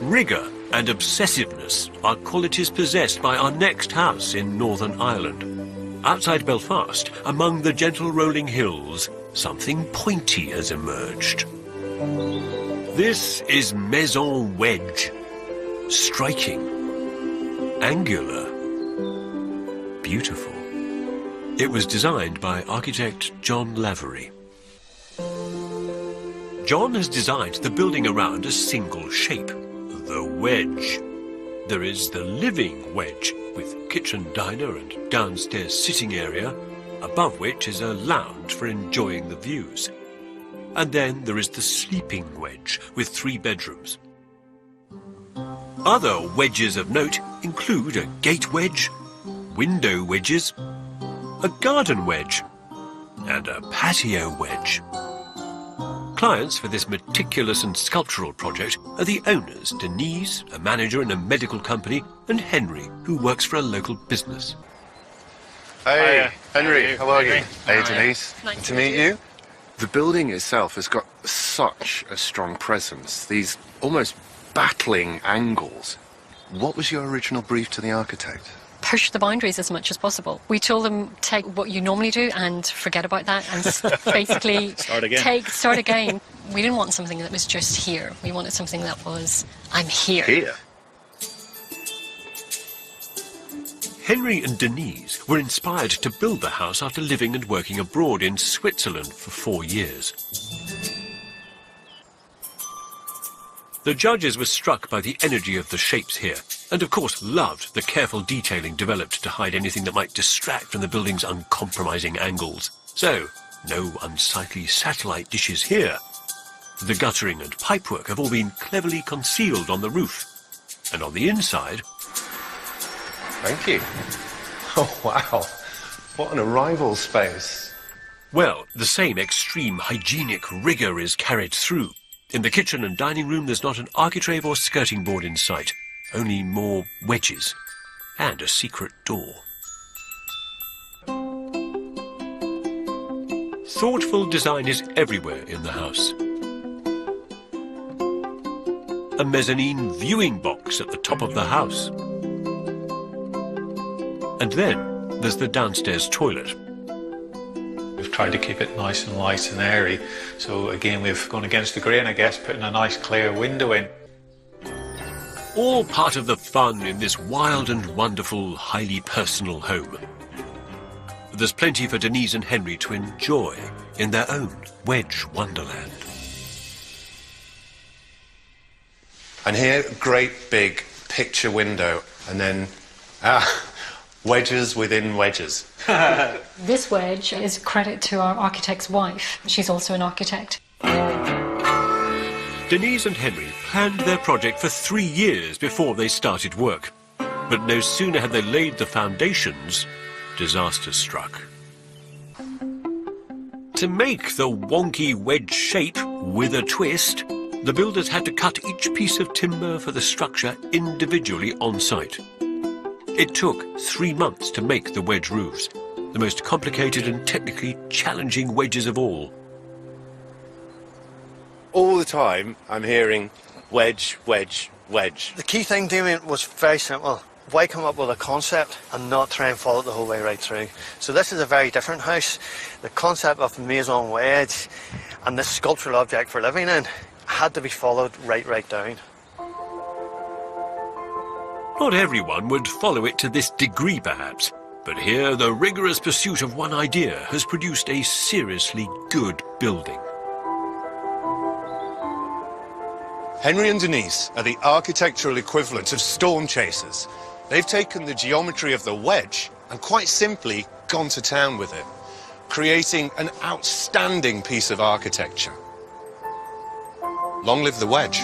Rigour and obsessiveness are qualities possessed by our next house in Northern Ireland. Outside Belfast, among the gentle rolling hills, something pointy has emerged. This is Maison Wedge. Striking, angular, beautiful. It was designed by architect John Lavery. John has designed the building around a single shape, the wedge. There is the living wedge, with kitchen diner and downstairs sitting area, above which is a lounge for enjoying the views. And then there is the sleeping wedge, with 3 bedrooms. Other wedges of note include a gate wedge, window wedges, a garden wedge, and a patio wedge. Clients for this meticulous and sculptural project are the owners, Denise, a manager in a medical company, and Henry, who works for a local business. Hey, Henry, how are you? Hey, Denise. Nice to meet you. The building itself has got such a strong presence, these almost battling angles. What was your original brief to the architect? Push the boundaries as much as possible. We told them, take what you normally do and forget about that and basically start again. We didn't want something that was just here. We wanted something that was, I'm here. Here? Henry and Denise were inspired to build the house after living and working abroad in Switzerland for 4 years. The judges were struck by the energy of the shapes here, and of course loved the careful detailing developed to hide anything that might distract from the building's uncompromising angles. So, no unsightly satellite dishes here. The guttering and pipework have all been cleverly concealed on the roof. And on the inside... Thank you. Oh, wow. What an arrival space. Well, the same extreme hygienic rigour is carried through. In the kitchen and dining room, there's not an architrave or skirting board in sight, only more wedges and a secret door. Thoughtful design is everywhere in the house. A mezzanine viewing box at the top of the house. And then there's the downstairs toilet. We've tried to keep it nice and light and airy, so again we've gone against the grain, I guess, putting a nice clear window in. All part of the fun in this wild and wonderful, highly personal home. There's plenty for Denise and Henry to enjoy in their own wedge wonderland. And here, great big picture window, and then, wedges within wedges. This wedge is a credit to our architect's wife. She's also an architect. Denise and Henry planned their project for 3 years before they started work. But no sooner had they laid the foundations, disaster struck. To make the wonky wedge shape with a twist, the builders had to cut each piece of timber for the structure individually on site. It took 3 months to make the wedge roofs, the most complicated and technically challenging wedges of all. All the time, I'm hearing wedge, wedge, wedge. The key thing, Damien, was very simple. Why come up with a concept and not try and follow it the whole way right through? So this is a very different house. The concept of Maison Wedge and this sculptural object for living in had to be followed right down. Not everyone would follow it to this degree, perhaps, but here the rigorous pursuit of one idea has produced a seriously good building. Henry and Denise are the architectural equivalent of storm chasers. They've taken the geometry of the wedge and quite simply gone to town with it, creating an outstanding piece of architecture. Long live the wedge.